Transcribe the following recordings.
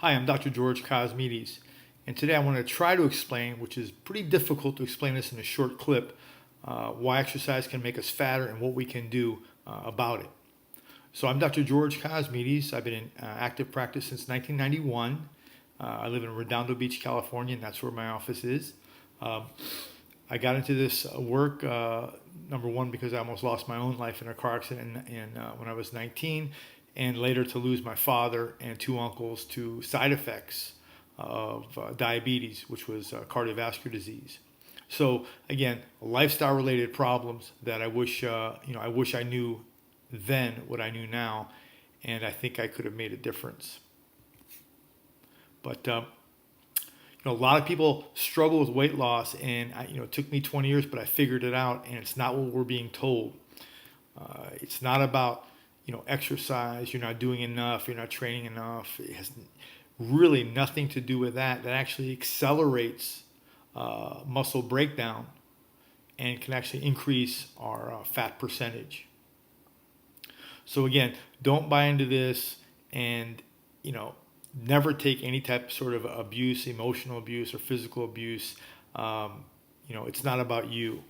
Hi, I'm Dr. George Cosmides, and today I want to try to explain, which is pretty difficult to explain this in a short clip, why exercise can make us fatter and what we can do about it. So I'm Dr. George Cosmides. I've been in active practice since 1991. I live in Redondo Beach, California, and that's where my office is. I got into this work, number one, because I almost lost my own life in a car accident when I was 19, and later to lose my father and two uncles to side effects of diabetes, which was cardiovascular disease. So again, lifestyle-related problems that I wish I knew then what I knew now, and I think I could have made a difference. But a lot of people struggle with weight loss, and it took me 20 years, but I figured it out, and it's not what we're being told. It's not about exercise. You're not doing enough. You're not training enough. It has really nothing to do with that. That actually accelerates muscle breakdown and can actually increase our fat percentage. So again, don't buy into this, and never take any type of sort of abuse, emotional abuse or physical abuse. It's not about you.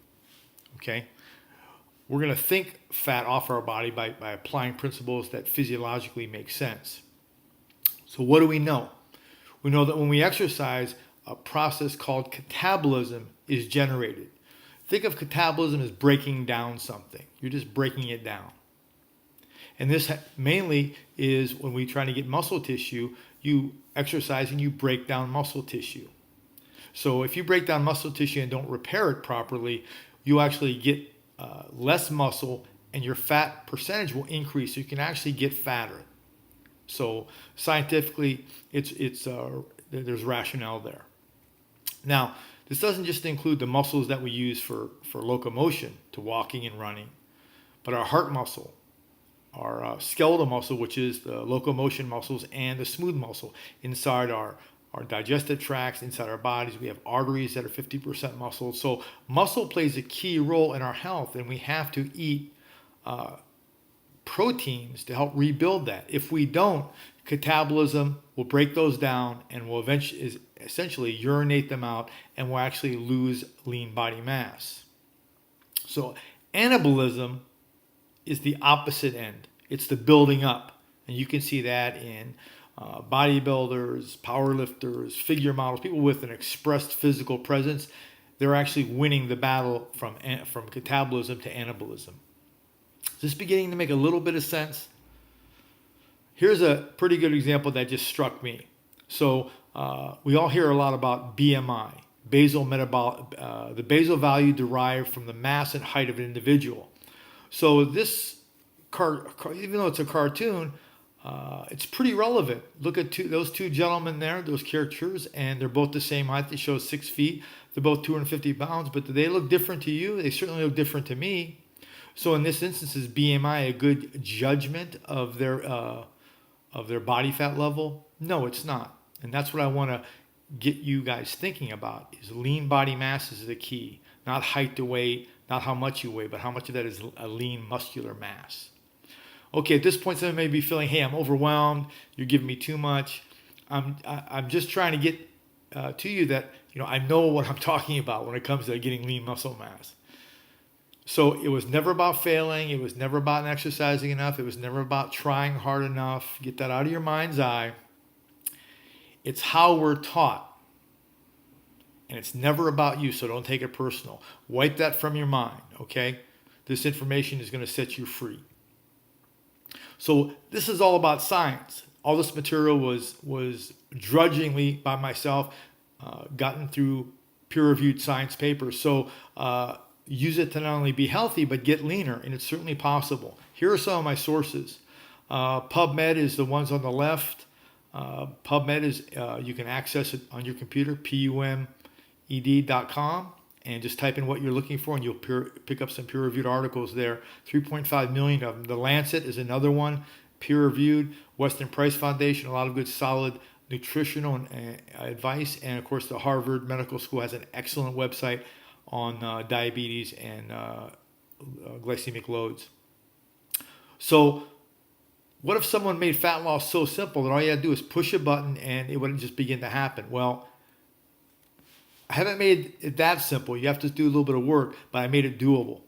Okay. We're going to think fat off our body by applying principles that physiologically make sense. So what do we know? We know that when we exercise, a process called catabolism is generated. Think of catabolism as breaking down something. You're just breaking it down. And this mainly is when we try to get muscle tissue, you exercise and you break down muscle tissue. So if you break down muscle tissue and don't repair it properly, you actually get less muscle, and your fat percentage will increase. So you can actually get fatter. So scientifically, there's rationale there. Now, this doesn't just include the muscles that we use for locomotion, to walking and running, but our heart muscle, our skeletal muscle, which is the locomotion muscles, and the smooth muscle inside our digestive tracts, inside our bodies. We have arteries that are 50% muscle. So muscle plays a key role in our health, and we have to eat proteins to help rebuild that. If we don't, catabolism will break those down and will essentially urinate them out, and we'll actually lose lean body mass. So anabolism is the opposite end. It's the building up. And you can see that in bodybuilders, powerlifters, figure models, people with an expressed physical presence. They're actually winning the battle from catabolism to anabolism. Is this beginning to make a little bit of sense? Here's a pretty good example that just struck me. So we all hear a lot about BMI, the basal value derived from the mass and height of an individual. So this even though it's a cartoon, it's pretty relevant. Look at those two gentlemen there, those caricatures, and they're both the same height. They show 6 feet. They're both 250 pounds, but do they look different to you? They certainly look different to me. So in this instance, is BMI a good judgment of their body fat level? No, it's not. And that's what I want to get you guys thinking about, is lean body mass is the key. Not height to weight, not how much you weigh, but how much of that is a lean muscular mass. Okay, at this point, someone may be feeling, hey, I'm overwhelmed. You're giving me too much. I'm just trying to get to you that I know what I'm talking about when it comes to getting lean muscle mass. So it was never about failing. It was never about exercising enough. It was never about trying hard enough. Get that out of your mind's eye. It's how we're taught. And it's never about you, so don't take it personal. Wipe that from your mind, okay? This information is going to set you free. So this is all about science. All this material was drudgingly by myself, gotten through peer-reviewed science papers. So use it to not only be healthy, but get leaner, and it's certainly possible. Here are some of my sources. PubMed is the ones on the left. PubMed is, you can access it on your computer, PUMED.com, and just type in what you're looking for, and you'll pick up some peer-reviewed articles there. 3.5 million of them. The Lancet is another one, peer-reviewed. Weston Price Foundation, a lot of good, solid nutritional advice. And, of course, the Harvard Medical School has an excellent website on diabetes and glycemic loads. So What if someone made fat loss so simple that all you had to do is push a button and it would just begin to happen? Well, I haven't made it that simple. You have to do a little bit of work, but I made it doable.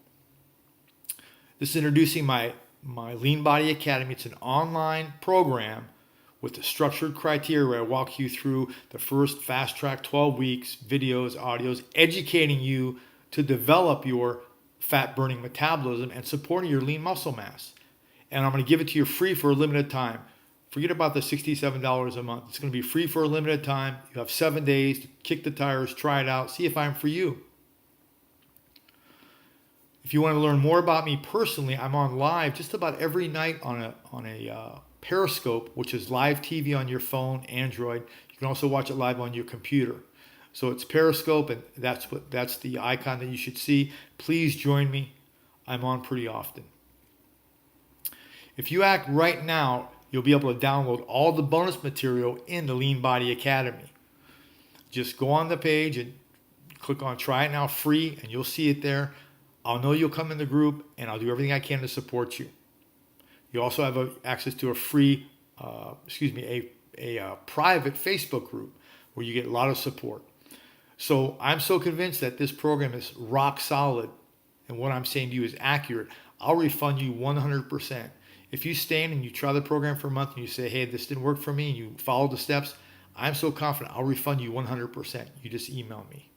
This is introducing my Lean Body Academy. It's an online program with the structured criteria where I walk you through the first fast track 12 weeks, videos, audios, educating you to develop your fat burning metabolism and supporting your lean muscle mass. And I'm going to give it to you free for a limited time. Forget about the $67 a month. It's going to be free for a limited time. You have 7 days to kick the tires, try it out, see if I'm for you. If you want to learn more about me personally, I'm on live just about every night on a Periscope, which is live TV on your phone, Android. You can also watch it live on your computer. So it's Periscope, and that's the icon that you should see. Please join me. I'm on pretty often. If you act right now, you'll be able to download all the bonus material in the Lean Body Academy. Just go on the page and click on Try It Now free, and you'll see it there. I'll know you'll come in the group, and I'll do everything I can to support you. You also have access to a free, a private Facebook group where you get a lot of support. So I'm so convinced that this program is rock solid and what I'm saying to you is accurate. I'll refund you 100%. If you stand and you try the program for a month and you say, hey, this didn't work for me, and you follow the steps, I'm so confident I'll refund you 100%. You just email me.